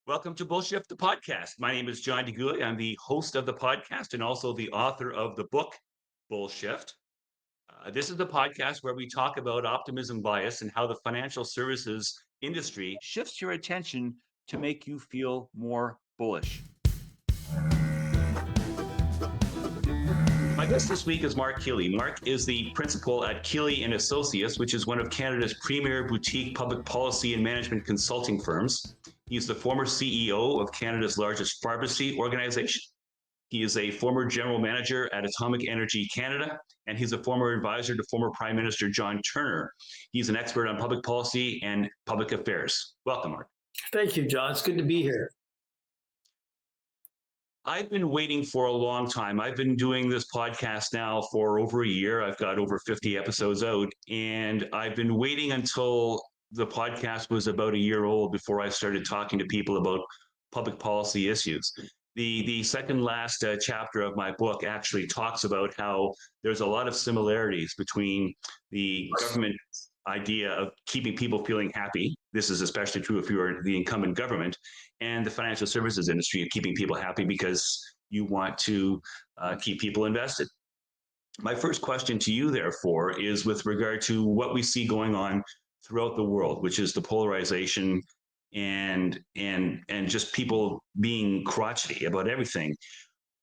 Welcome to Bullshift, the podcast. My name is John DeGuy. I'm the host of the podcast and also the author of the book, Bullshift. This is the podcast where we talk about optimism bias and how the financial services industry shifts your attention to make you feel more bullish. My guest this week is Marc Kealey. Marc is the principal at Kealey and Associates, which is one of Canada's premier boutique public policy and management consulting firms. He's the former CEO of Canada's largest pharmacy organization. He is a former general manager at Atomic Energy Canada, and he's a former advisor to former Prime Minister John Turner. He's an expert on public policy and public affairs. Welcome, Marc. Thank you, John. It's good to be here. I've been waiting for a long time. I've been doing this podcast now for over a year. I've got over 50 episodes out, and I've been waiting until the podcast was about a year old before I started talking to people about public policy issues. The second last chapter of my book actually talks about how there's a lot of similarities between the government idea of keeping people feeling happy. This is especially true if you're the incumbent government, and the financial services industry of keeping people happy because you want to keep people invested. My first question to you, therefore, is with regard to what we see going on throughout the world, which is the polarization and just people being crotchety about everything.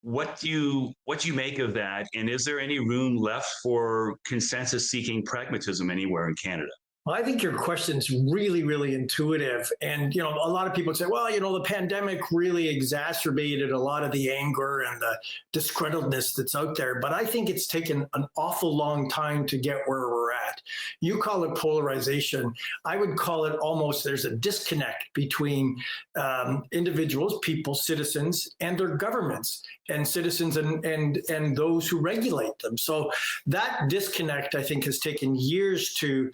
What do you make of that? And is there any room left for consensus-seeking pragmatism anywhere in Canada? Well, I think your question's really, really intuitive. And, a lot of people say, well, the pandemic really exacerbated a lot of the anger and the discreditedness that's out there. But I think it's taken an awful long time to get where we're at. You call it polarization. I would call it almost there's a disconnect between individuals, people, citizens, and their governments, and citizens and those who regulate them. So that disconnect, I think, has taken years to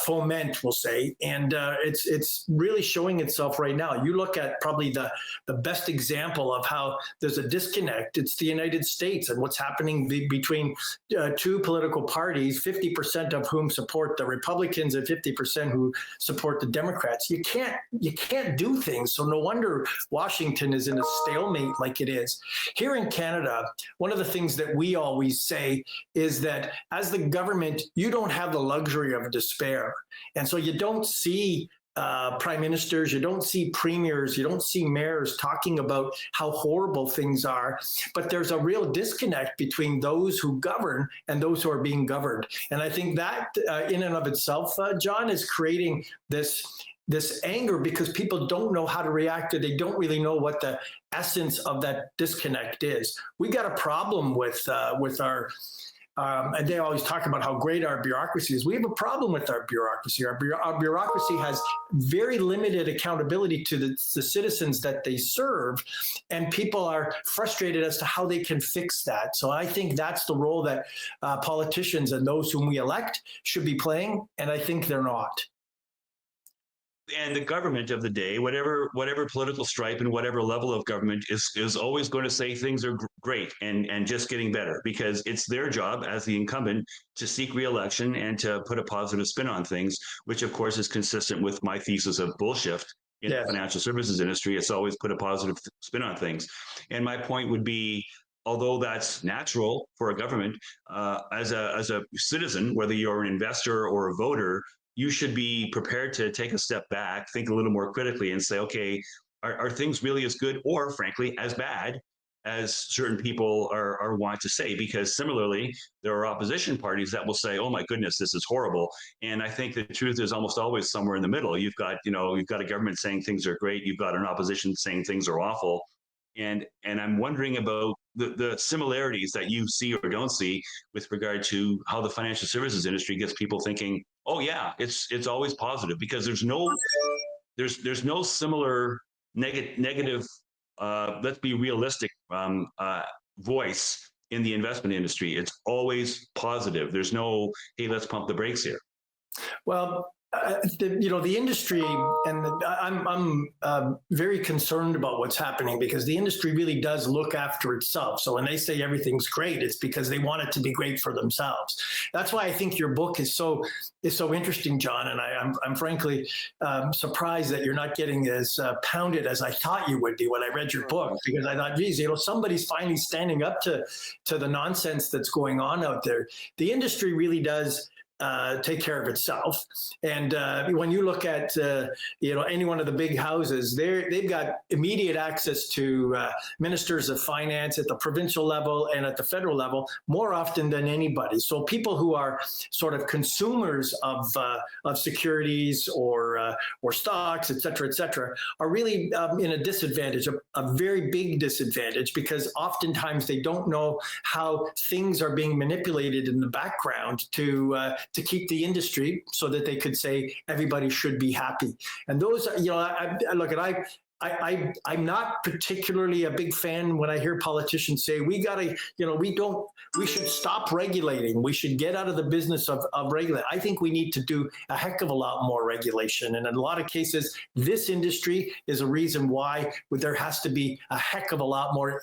foment, we'll say, and it's really showing itself right now. You look at probably the best example of how there's a disconnect. It's the United States and what's happening between two political parties, 50% of whom support the Republicans and 50% who support the Democrats. You can't do things. So no wonder Washington is in a stalemate like it is. Here in Canada, one of the things that we always say is that as the government, you don't have the luxury of despair. And so you don't see prime ministers, you don't see premiers, you don't see mayors talking about how horrible things are, but there's a real disconnect between those who govern and those who are being governed. And I think that in and of itself, John, is creating this anger because people don't know how to react, or they don't really know what the essence of that disconnect is. We got a problem with our and they always talk about how great our bureaucracy is. We have a problem with our bureaucracy. Our bureaucracy has very limited accountability to the citizens that they serve, and people are frustrated as to how they can fix that. So I think that's the role that politicians and those whom we elect should be playing, and I think they're not. And the government of the day, whatever political stripe and whatever level of government, is always going to say things are great and just getting better, because it's their job as the incumbent to seek re-election and to put a positive spin on things, which of course is consistent with my thesis of bullshift in the financial services industry. It's always put a positive spin on things. And my point would be, although that's natural for a government, as a citizen, whether you're an investor or a voter, you should be prepared to take a step back, think a little more critically, and say, okay, are things really as good or, frankly, as bad as certain people are want to say? Because similarly, there are opposition parties that will say, oh my goodness, this is horrible. And I think the truth is almost always somewhere in the middle. You've got a government saying things are great. You've got an opposition saying things are awful. And I'm wondering about the similarities that you see or don't see with regard to how the financial services industry gets people thinking, oh yeah, it's always positive, because there's no similar negative, let's be realistic, voice in the investment industry. It's always positive. There's no, hey, let's pump the brakes here. Well, The industry, and I'm very concerned about what's happening because the industry really does look after itself. So when they say everything's great, it's because they want it to be great for themselves. That's why I think your book is so interesting, John. And I'm frankly surprised that you're not getting as pounded as I thought you would be when I read your book, because I thought, geez, somebody's finally standing up to the nonsense that's going on out there. The industry really does take care of itself. And when you look at any one of the big houses, they've got immediate access to ministers of finance at the provincial level and at the federal level more often than anybody. So people who are sort of consumers of securities or stocks, et cetera, are really in a disadvantage, a very big disadvantage, because oftentimes they don't know how things are being manipulated in the background to keep the industry so that they could say everybody should be happy. And those, I'm not particularly a big fan when I hear politicians say we should stop regulating. We should get out of the business of regulating. I think we need to do a heck of a lot more regulation. And in a lot of cases, this industry is a reason why there has to be a heck of a lot more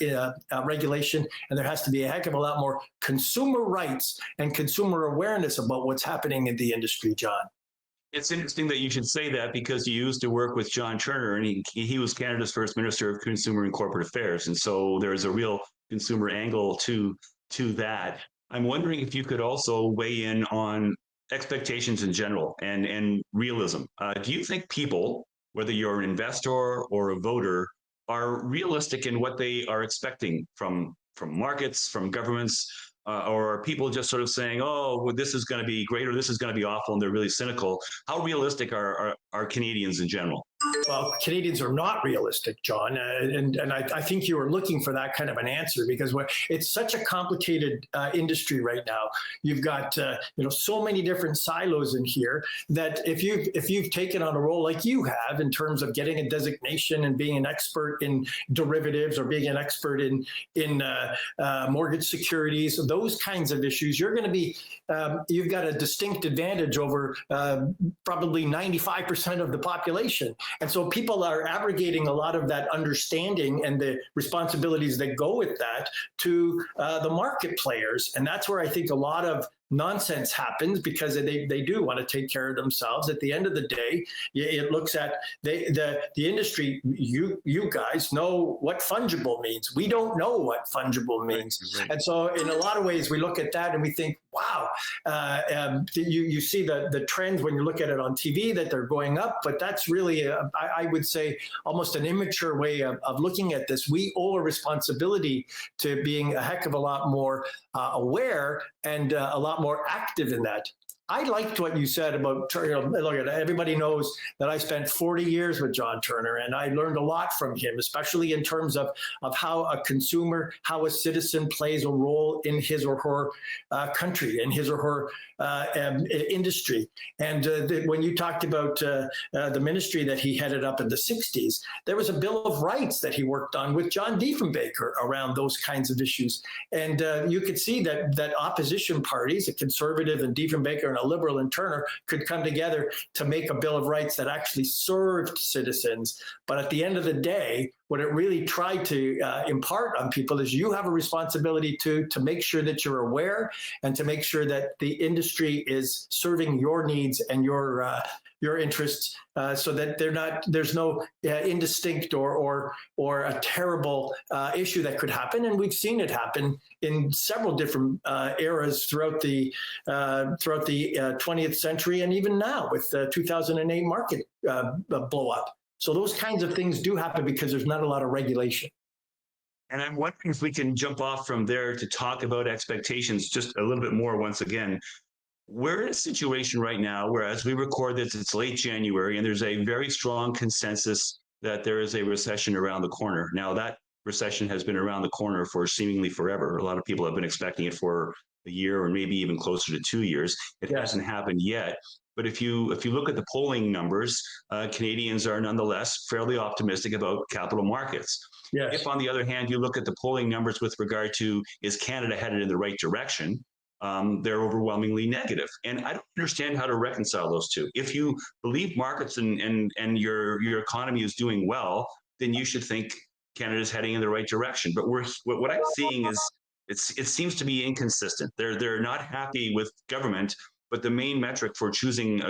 regulation, and there has to be a heck of a lot more consumer rights and consumer awareness about what's happening in the industry, John. It's interesting that you should say that, because you used to work with John Turner, and he was Canada's first Minister of Consumer and Corporate Affairs. And so there's a real consumer angle to that. I'm wondering if you could also weigh in on expectations in general and realism. Do you think people, whether you're an investor or a voter, are realistic in what they are expecting from markets, from governments? Or are people just sort of saying, oh, well, this is going to be great or this is going to be awful, and they're really cynical? How realistic are Canadians in general? Well, Canadians are not realistic, John, and I think you were looking for that kind of an answer, because it's such a complicated industry right now. You've got so many different silos in here that if you've taken on a role like you have in terms of getting a designation and being an expert in derivatives or being an expert in mortgage securities, those kinds of issues, you're going to be you've got a distinct advantage over probably 95% of the population. And so people are abrogating a lot of that understanding and the responsibilities that go with that to the market players. And that's where I think a lot of nonsense happens, because they do want to take care of themselves. At the end of the day, it looks at the industry. You guys know what fungible means. We don't know what fungible means. Right. And so in a lot of ways, we look at that and we think, wow, you see the trends when you look at it on TV that they're going up, but that's really, I would say, almost an immature way of looking at this. We owe a responsibility to being a heck of a lot more aware and a lot more active in that. I liked what you said about, look, everybody knows that I spent 40 years with John Turner, and I learned a lot from him, especially in terms of how a consumer, how a citizen plays a role in his or her country, in his or her industry. And when you talked about the ministry that he headed up in the 60s, there was a Bill of Rights that he worked on with John Diefenbaker around those kinds of issues. And you could see that opposition parties, a conservative and Diefenbaker and a liberal and Turner, could come together to make a Bill of Rights that actually served citizens. But at the end of the day, what it really tried to impart on people is you have a responsibility to make sure that you're aware and to make sure that the industry is serving your needs and your interests, so that there's no indistinct or a terrible issue that could happen. And we've seen it happen in several different eras throughout the 20th century, and even now with the 2008 market blow up. So those kinds of things do happen because there's not a lot of regulation. And I'm wondering if we can jump off from there to talk about expectations just a little bit more once again. We're in a situation right now where, as we record this, it's late January, and there's a very strong consensus that there is a recession around the corner. Now, that recession has been around the corner for seemingly forever. A lot of people have been expecting it for a year or maybe even closer to 2 years. It hasn't happened yet. But if you look at the polling numbers, Canadians are nonetheless fairly optimistic about capital markets. Yes. If, on the other hand, you look at the polling numbers with regard to, is Canada headed in the right direction? they're overwhelmingly negative. And I don't understand how to reconcile those two. If you believe markets and your economy is doing well, then you should think Canada's heading in the right direction. But what I'm seeing is it seems to be inconsistent. They're not happy with government, but the main metric for choosing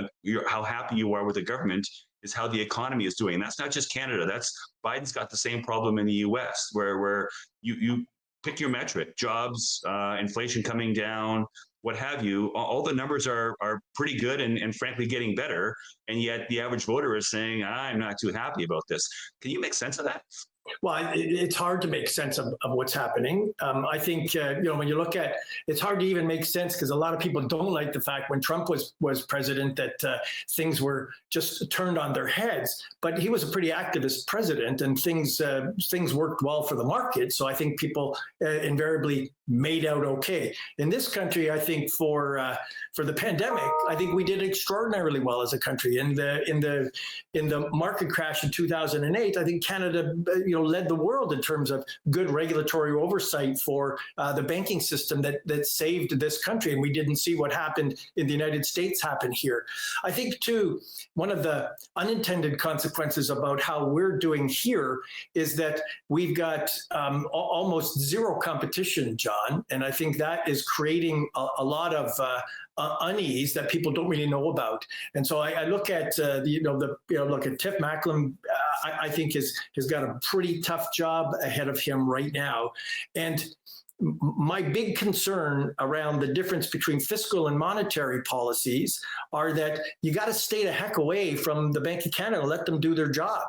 how happy you are with the government is how the economy is doing. And that's not just Canada. That's Biden's got the same problem in the U.S. where you pick your metric, jobs, inflation coming down, what have you. All the numbers are pretty good and frankly getting better. And yet the average voter is saying, I'm not too happy about this. Can you make sense of that? Well, it's hard to make sense of what's happening. I think, when you look at, it's hard to even make sense because a lot of people don't like the fact when Trump was president that things were just turned on their heads. But he was a pretty activist president and things worked well for the market. So I think people invariably made out okay. In this country, I think for the pandemic, I think we did extraordinarily well as a country. In the market crash in 2008, I think Canada led the world in terms of good regulatory oversight for the banking system that saved this country. And we didn't see what happened in the United States happen here. I think, too, one of the unintended consequences about how we're doing here is that we've got almost zero competition, John. And I think that is creating a lot of unease that people don't really know about. And so I look at look at Tiff Macklem. I think has got a pretty tough job ahead of him right now. And my big concern around the difference between fiscal and monetary policies are that you got to stay the heck away from the Bank of Canada and let them do their job.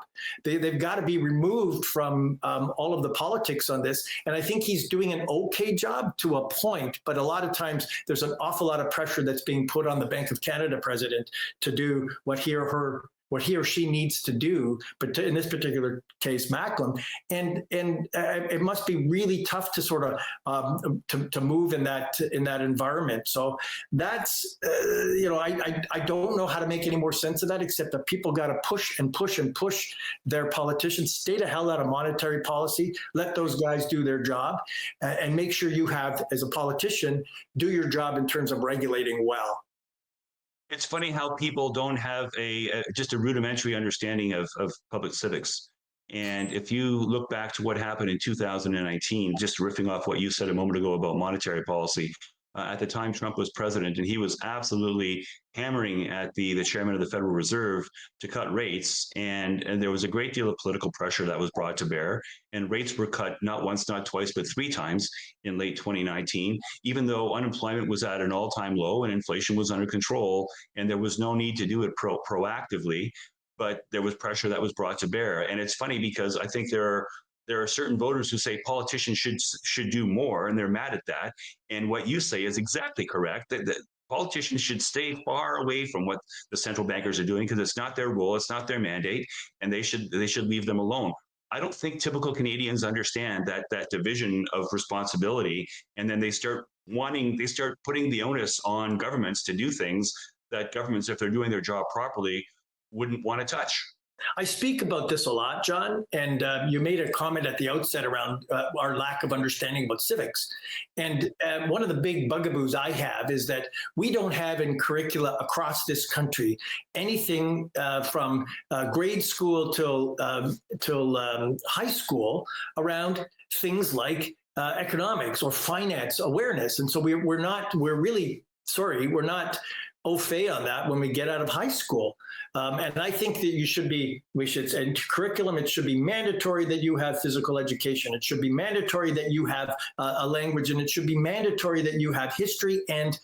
They've got to be removed from all of the politics on this. And I think he's doing an okay job to a point, but a lot of times there's an awful lot of pressure that's being put on the Bank of Canada president to do what he or she needs to do, but in this particular case, Macklem, and it must be really tough to sort of to move in that environment. So that's I don't know how to make any more sense of that, except that people got to push and push and push their politicians, stay the hell out of monetary policy, let those guys do their job, and make sure you have, as a politician, do your job in terms of regulating well. It's funny how people don't have just a rudimentary understanding of public civics. And if you look back to what happened in 2019, just riffing off what you said a moment ago about monetary policy, at the time Trump was president, and he was absolutely hammering at the chairman of the Federal Reserve to cut rates. And there was a great deal of political pressure that was brought to bear. And rates were cut not once, not twice, but 3 times in late 2019, even though unemployment was at an all-time low and inflation was under control. And there was no need to do it proactively, but there was pressure that was brought to bear. And it's funny because I think there are certain voters who say politicians should do more, and they're mad at that. And what you say is exactly correct, that politicians should stay far away from what the central bankers are doing because it's not their role, it's not their mandate, and they should leave them alone. I don't think typical Canadians understand that division of responsibility, and then they start putting the onus on governments to do things that governments, if they're doing their job properly, wouldn't want to touch. I speak about this a lot, John, and you made a comment at the outset around our lack of understanding about civics. And one of the big bugaboos I have is that we don't have in curricula across this country anything from grade school till high school around things like economics or finance awareness. And so we're not au fait on that when we get out of high school. And I think that in curriculum, it should be mandatory that you have physical education. It should be mandatory that you have a language, and it should be mandatory that you have history and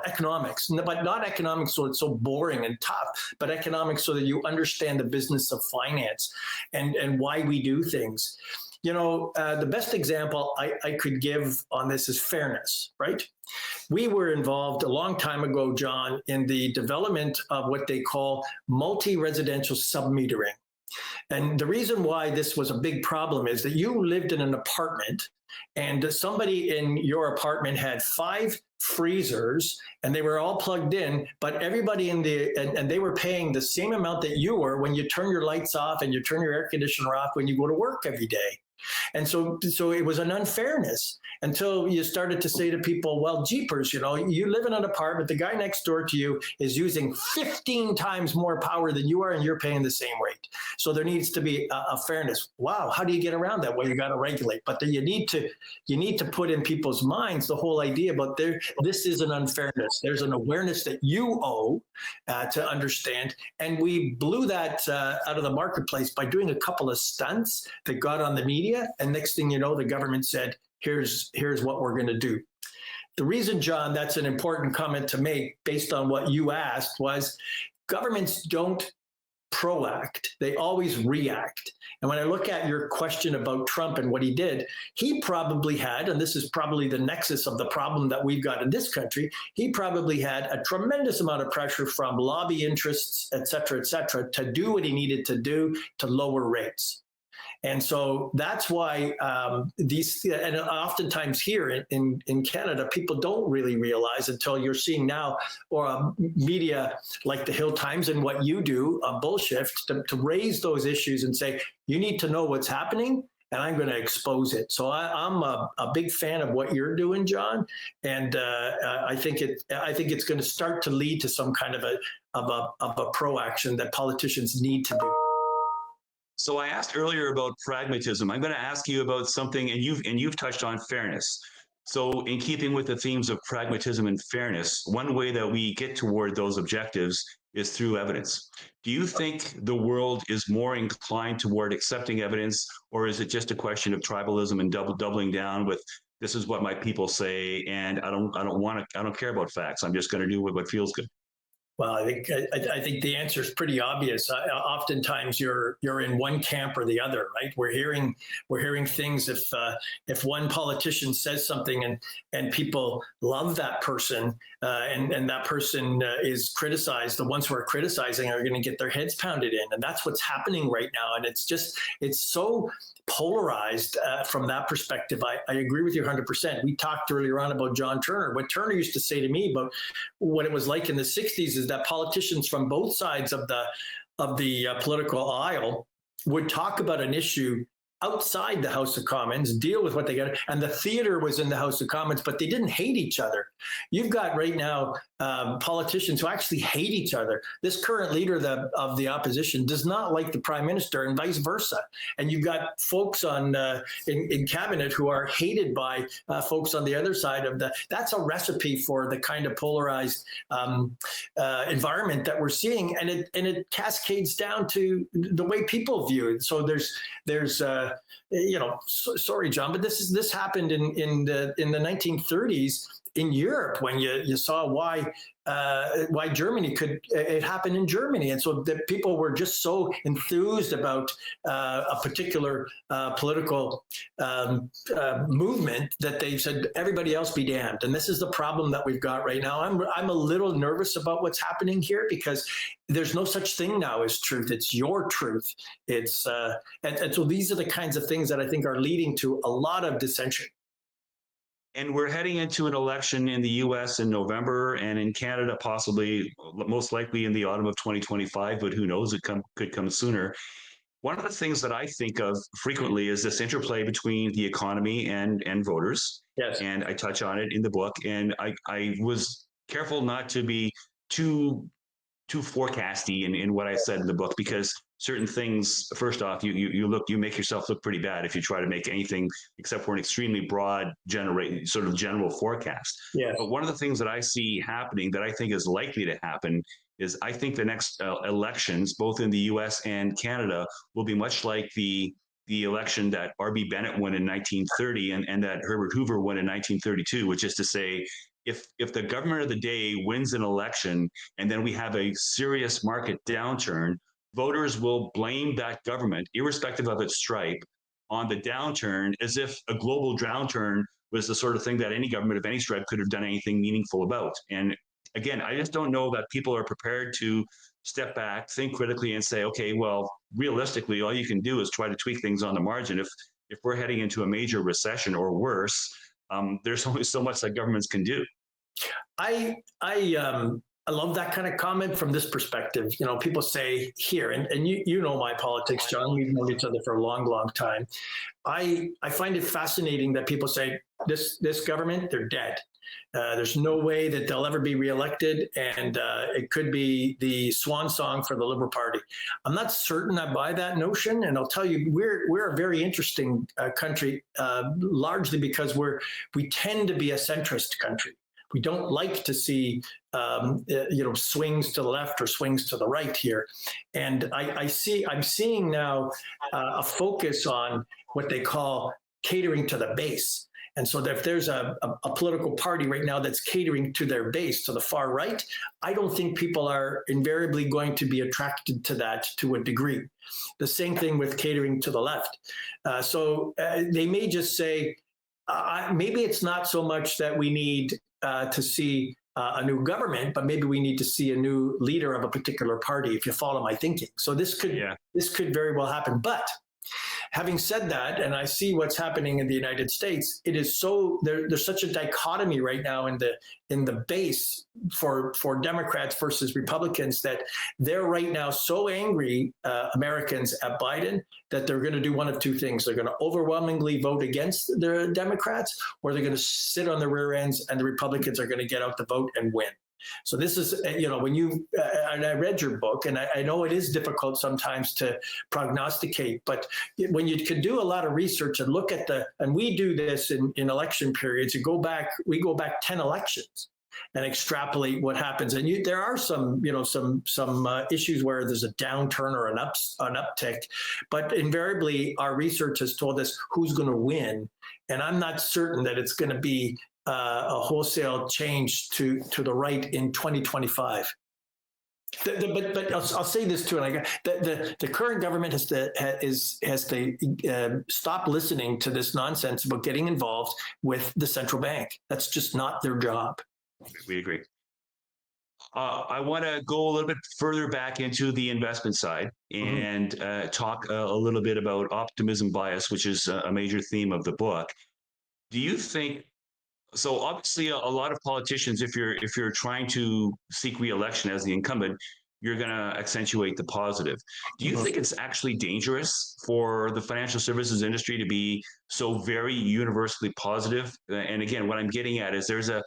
economics, but not economics so it's so boring and tough, but economics so that you understand the business of finance and why we do things. The best example I could give on this is fairness, right? We were involved a long time ago, John, in the development of what they call multi-residential submetering. And the reason why this was a big problem is that you lived in an apartment and somebody in your apartment had 5 freezers and they were all plugged in, but everybody and they were paying the same amount that you were when you turn your lights off and you turn your air conditioner off when you go to work every day. And so it was an unfairness until you started to say to people, well, jeepers, you live in an apartment, the guy next door to you is using 15 times more power than you are, and you're paying the same rate. So there needs to be a fairness. Wow, how do you get around that? Well, you got to regulate, but then you need to put in people's minds the whole idea about this is an unfairness. There's an awareness that you owe to understand, and we blew that out of the marketplace by doing a couple of stunts that got on the media, and next thing you know, the government said, here's what we're going to do. The reason, John, that's an important comment to make based on what you asked was governments don't proact, they always react. And when I look at your question about Trump and what he did, he probably had, and this is probably the nexus of the problem that we've got in this country, he probably had a tremendous amount of pressure from lobby interests, et cetera, to do what he needed to do to lower rates. And so that's why and oftentimes here in Canada, people don't really realize until you're seeing now, or media like the Hill Times and what you do, bullshit, to raise those issues and say, you need to know what's happening, and I'm going to expose it. So I'm a big fan of what you're doing, John, and I think it's going to start to lead to some kind of a pro-action that politicians need to do. So I asked earlier about pragmatism. I'm going to ask you about something, and you've touched on fairness. So in keeping with the themes of pragmatism and fairness, one way that we get toward those objectives is through evidence. Do you think the world is more inclined toward accepting evidence, or is it just a question of tribalism and doubling down with this is what my people say, and I don't care about facts. I'm just going to do what feels good. Well, I think the answer is pretty obvious. Oftentimes, you're in one camp or the other, right? We're hearing things if one politician says something and people love that person and that person is criticized, the ones who are criticizing are going to get their heads pounded in, and that's what's happening right now. And it's so polarized from that perspective. I agree with you 100%. We talked earlier on about John Turner. What Turner used to say to me about what it was like in the 60s is that politicians from both sides of the political aisle would talk about an issue outside the House of Commons, deal with what they got, and the theater was in the House of Commons, but they didn't hate each other. You've got right now politicians who actually hate each other. This current leader of the opposition does not like the prime minister, and vice versa. And you've got folks in cabinet who are hated by folks on the other side of that's a recipe for the kind of polarized environment that we're seeing, and it cascades down to the way people view it. So there's sorry, John, but this happened in the 1930s in Europe when you saw why Germany it happened in Germany, and so that people were just so enthused about a particular political movement that they said everybody else be damned. And this is the problem that we've got right now. I'm a little nervous about what's happening here because there's no such thing now as truth. It's your truth. It's and so these are the kinds of things that I think are leading to a lot of dissension. And we're heading into an election in the US in November, and in Canada, possibly, most likely in the autumn of 2025, but who knows, could come sooner. One of the things that I think of frequently is this interplay between the economy and voters. Yes. And I touch on it in the book. And I was careful not to be too forecasty in what I said in the book, because certain things, first off, you make yourself look pretty bad if you try to make anything except for an extremely broad general forecast. Yes. But one of the things that I see happening that I think is likely to happen is I think the next elections, both in the US and Canada, will be much like the election that R.B. Bennett won in 1930 and that Herbert Hoover won in 1932, which is to say, if the government of the day wins an election and then we have a serious market downturn, voters will blame that government, irrespective of its stripe, on the downturn, as if a global downturn was the sort of thing that any government of any stripe could have done anything meaningful about. And again, I just don't know that people are prepared to step back, think critically, and say, okay, well, realistically, all you can do is try to tweak things on the margin. If we're heading into a major recession or worse, there's only so much that governments can do. I love that kind of comment from this perspective. People say here, and you know my politics, John. We've known each other for a long, long time. I find it fascinating that people say this government, they're dead. There's no way that they'll ever be reelected, and it could be the swan song for the Liberal Party. I'm not certain I buy that notion, and I'll tell you, we're a very interesting country, largely because we tend to be a centrist country. We don't like to see swings to the left or swings to the right here, and I'm seeing now a focus on what they call catering to the base. And so if there's a political party right now that's catering to their base, to the far right, I don't think people are invariably going to be attracted to that to a degree. The same thing with catering to the left. So they may just say, maybe it's not so much that we need to see a new government, but maybe we need to see a new leader of a particular party, if you follow my thinking. So this could very well happen. But having said that, and I see what's happening in the United States, it is so there's such a dichotomy right now in the base for Democrats versus Republicans that they're right now so angry, Americans, at Biden, that they're going to do one of two things. They're going to overwhelmingly vote against the Democrats, or they're going to sit on the rear ends and the Republicans are going to get out the vote and win. So this is, when you, and I read your book, and I know it is difficult sometimes to prognosticate, but when you can do a lot of research and look at and we do this in election periods, we go back 10 elections and extrapolate what happens. And there are some issues where there's a downturn or an uptick, but invariably our research has told us who's going to win. And I'm not certain that it's going to be a wholesale change to the right in 2025. But I'll say this too, and the current government has to stop listening to this nonsense about getting involved with the central bank. That's just not their job. We agree. I want to go a little bit further back into the investment side and talk a little bit about optimism bias, which is a major theme of the book. Do you think? So obviously, a lot of politicians, if you're trying to seek re-election as the incumbent, you're going to accentuate the positive. Do you think it's actually dangerous for the financial services industry to be so very universally positive? And again, what I'm getting at is there's a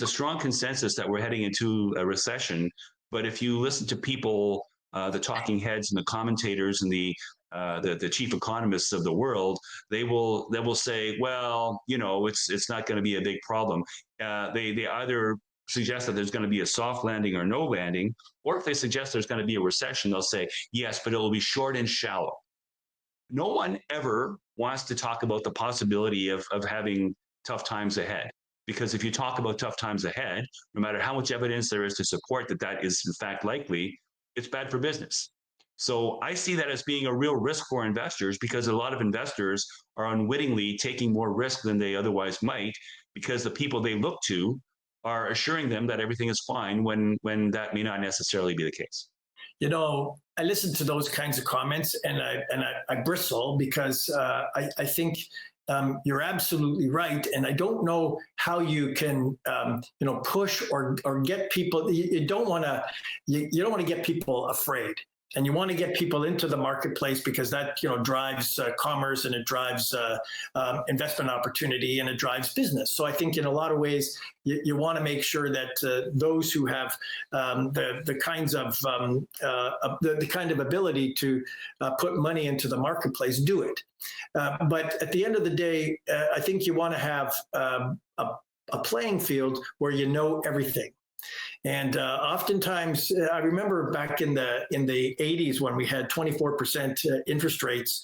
strong consensus that we're heading into a recession. But if you listen to people, the talking heads and the commentators and the chief economists of the world, they will say, well, it's not going to be a big problem. They either suggest that there's going to be a soft landing or no landing, or if they suggest there's going to be a recession, they'll say, yes, but it will be short and shallow. No one ever wants to talk about the possibility of having tough times ahead. Because if you talk about tough times ahead, no matter how much evidence there is to support that is in fact likely, it's bad for business. So I see that as being a real risk for investors, because a lot of investors are unwittingly taking more risk than they otherwise might, because the people they look to are assuring them that everything is fine when that may not necessarily be the case. I listen to those kinds of comments and I bristle, because I think you're absolutely right. And I don't know how you can, push or get people. You don't want to get people afraid. And you want to get people into the marketplace, because that drives commerce, and it drives investment opportunity, and it drives business. So I think in a lot of ways you want to make sure that those who have the kind of ability to put money into the marketplace do it. But at the end of the day, I think you want to have a playing field where you know everything. And oftentimes, I remember back in the 80s when we had 24% interest rates,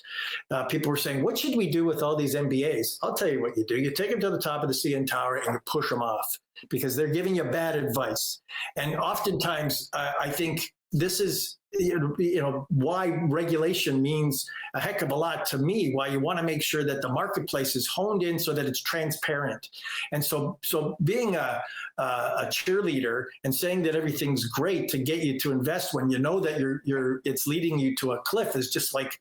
people were saying, what should we do with all these MBAs? I'll tell you what you do. You take them to the top of the CN Tower and you push them off, because they're giving you bad advice. And oftentimes, I think this is why regulation means a heck of a lot to me why you want to make sure that the marketplace is honed in so that it's transparent. And so being a cheerleader and saying that everything's great to get you to invest when you know that it's leading you to a cliff is just like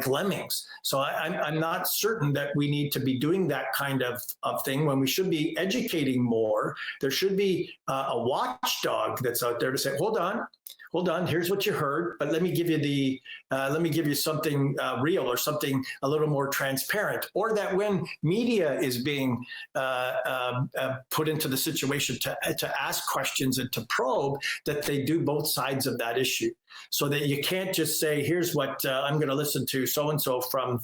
lemmings. So I'm not certain that we need to be doing that kind of thing when we should be educating more. There should be a watchdog that's out there to say, hold on, here's what you heard, but let me give you something real or something a little more transparent. Or that when media is being put into the situation to ask questions and to probe, that they do both sides of that issue, so that you can't just say, here's what I'm going to listen to so-and-so from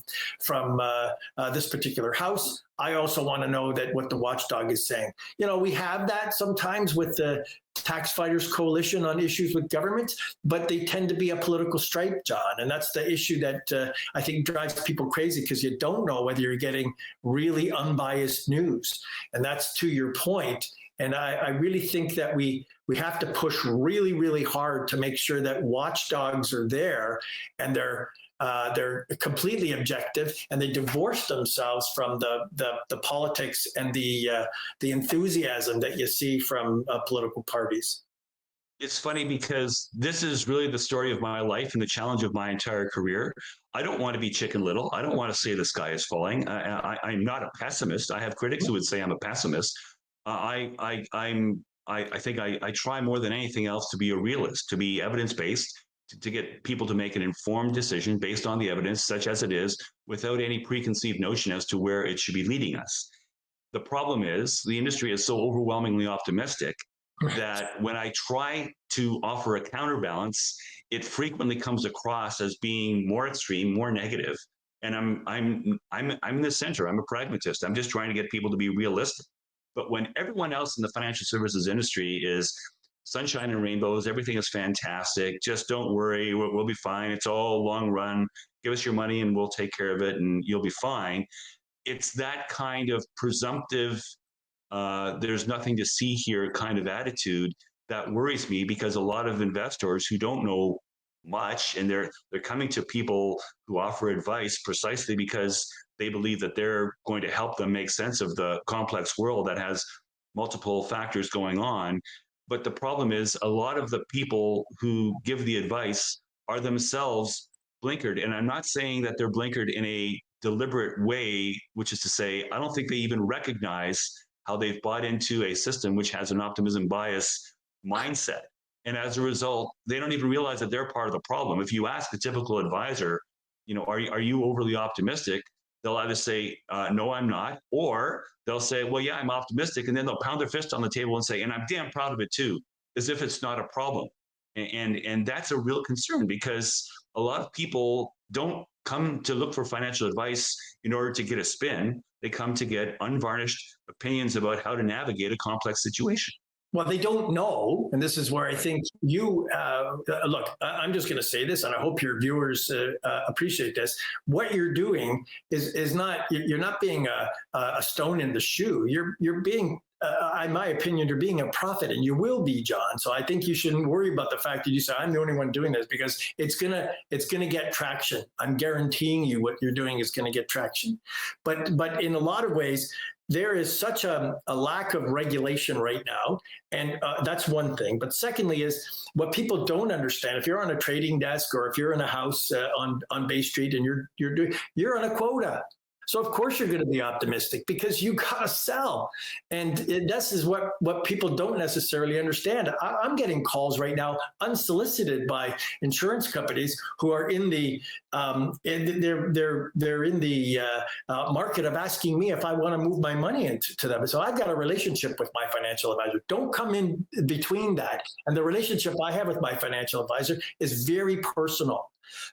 this particular house. I also want to know that what the watchdog is saying. We have that sometimes with the Tax Fighters Coalition on issues with government, but they tend to be a political stripe, John. And that's the issue that I think drives people crazy, because you don't know whether you're getting really unbiased news. And that's to your point. And I really think that we have to push really, really hard to make sure that watchdogs are there, and they're completely objective, and they divorce themselves from the politics and the enthusiasm that you see from political parties. It's funny because this is really the story of my life and the challenge of my entire career. I don't want to be Chicken Little. I don't want to say the sky is falling. I'm not a pessimist. I have critics who would say I'm a pessimist. I think I try more than anything else to be a realist, to be evidence-based, to get people to make an informed decision based on the evidence, such as it is, without any preconceived notion as to where it should be leading us. The problem is the industry is so overwhelmingly optimistic that when I try to offer a counterbalance, it frequently comes across as being more extreme, more negative. And I'm in the center. I'm a pragmatist. I'm just trying to get people to be realistic. But when everyone else in the financial services industry is sunshine and rainbows, everything is fantastic, just don't worry, we'll be fine, it's all long run, give us your money and we'll take care of it and you'll be fine. It's that kind of presumptive, there's nothing to see here kind of attitude that worries me, because a lot of investors who don't know much, and they're coming to people who offer advice precisely because they believe that they're going to help them make sense of the complex world that has multiple factors going on. But the problem is a lot of the people who give the advice are themselves blinkered. And I'm not saying that they're blinkered in a deliberate way, which is to say, I don't think they even recognize how they've bought into a system which has an optimism bias mindset. And as a result, they don't even realize that they're part of the problem. If you ask a typical advisor, are you overly optimistic? They'll either say, no, I'm not, or they'll say, well, yeah, I'm optimistic. And then they'll pound their fist on the table and say, and I'm damn proud of it too, as if it's not a problem. And that's a real concern, because a lot of people don't come to look for financial advice in order to get a spin. They come to get unvarnished opinions about how to navigate a complex situation. Well, they don't know, and this is where I think you look. I'm just going to say this, and I hope your viewers appreciate this. What you're doing is not, you're not being a stone in the shoe. You're being, in my opinion, you're being a prophet, and you will be, John. So I think you shouldn't worry about the fact that you say I'm the only one doing this, because it's gonna get traction. I'm guaranteeing you what you're doing is going to get traction. But in a lot of ways, there is such a lack of regulation right now, and that's one thing. But secondly is what people don't understand. If you're on a trading desk, or if you're in a house on Bay Street and you're on a quota, so of course you're going to be optimistic, because you got to sell. And this is what people don't necessarily understand. I'm getting calls right now unsolicited by insurance companies who are in the they're in the market of asking me if I want to move my money into them. So I've got a relationship with my financial advisor. Don't come in between that. And the relationship I have with my financial advisor is very personal.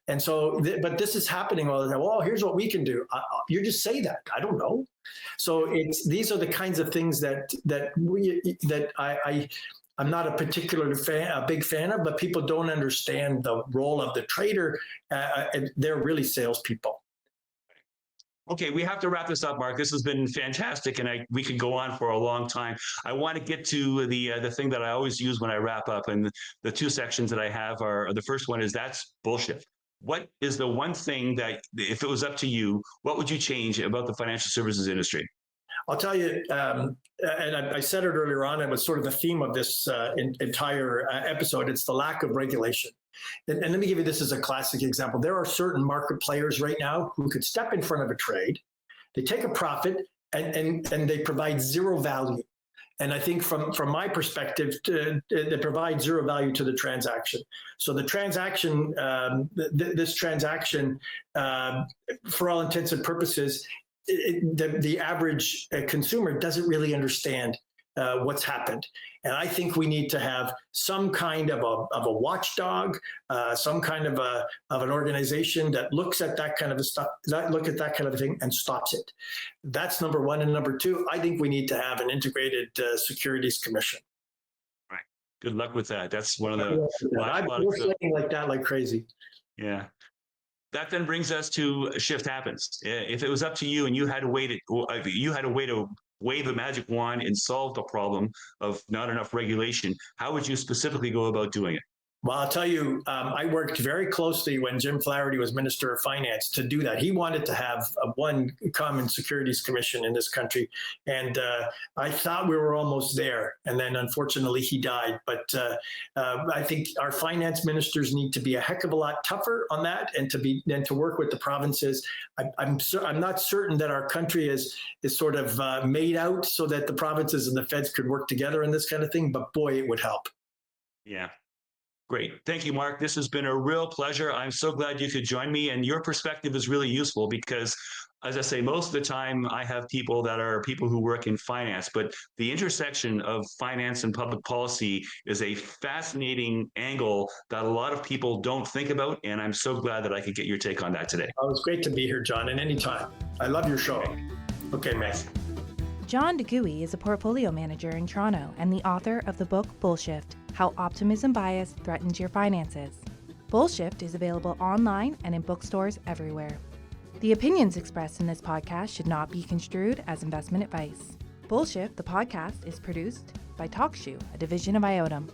And so, but this is happening all the time. Well, here's what we can do. You just say that. I don't know. So these are the kinds of things that I'm not a big fan of, but people don't understand the role of the trader. And they're really salespeople. Okay, we have to wrap this up, Mark. This has been fantastic, and we could go on for a long time. I want to get to the thing that I always use when I wrap up, and the two sections that I have are, the first one is, that's bullshit. what is the one thing that, if it was up to you, what would you change about the financial services industry? I'll tell you, and I said it earlier on, it was sort of the theme of this entire episode. It's the lack of regulation. And let me give you this as a classic example. There are certain market players right now who could step in front of a trade, they take a profit, and they provide zero value. And I think from my perspective, they provide zero value to the transaction. So the transaction, this transaction, for all intents and purposes, the average consumer doesn't really understand what's happened. And I think we need to have some kind of a watchdog, some kind of an organization that looks at that kind of stuff, look at that kind of thing and stops it. That's number one. And number two, I think we need to have an integrated securities commission. Right. Good luck with that. That's one of the. I'm fighting like that like crazy. Yeah. That then brings us to shift happens. If it was up to you and you had a way to wave a magic wand and solve the problem of not enough regulation, how would you specifically go about doing it? Well, I'll tell you, I worked very closely when Jim Flaherty was Minister of Finance to do that. He wanted to have one common securities commission in this country. And I thought we were almost there. And then unfortunately, he died. But I think our finance ministers need to be a heck of a lot tougher on that and to work with the provinces. I'm not certain that our country is sort of made out so that the provinces and the feds could work together in this kind of thing. But boy, it would help. Yeah. Great. Thank you, Marc. This has been a real pleasure. I'm so glad you could join me. And your perspective is really useful because, as I say, most of the time I have people who work in finance, but the intersection of finance and public policy is a fascinating angle that a lot of people don't think about. And I'm so glad that I could get your take on that today. Oh, it's great to be here, John, and anytime. I love your show. Okay, man. John DeGooey is a portfolio manager in Toronto and the author of the book Bullshift: How Optimism Bias Threatens Your Finances. Bullshift is available online and in bookstores everywhere. The opinions expressed in this podcast should not be construed as investment advice. Bullshift, the podcast, is produced by TalkShoe, a division of IOTM.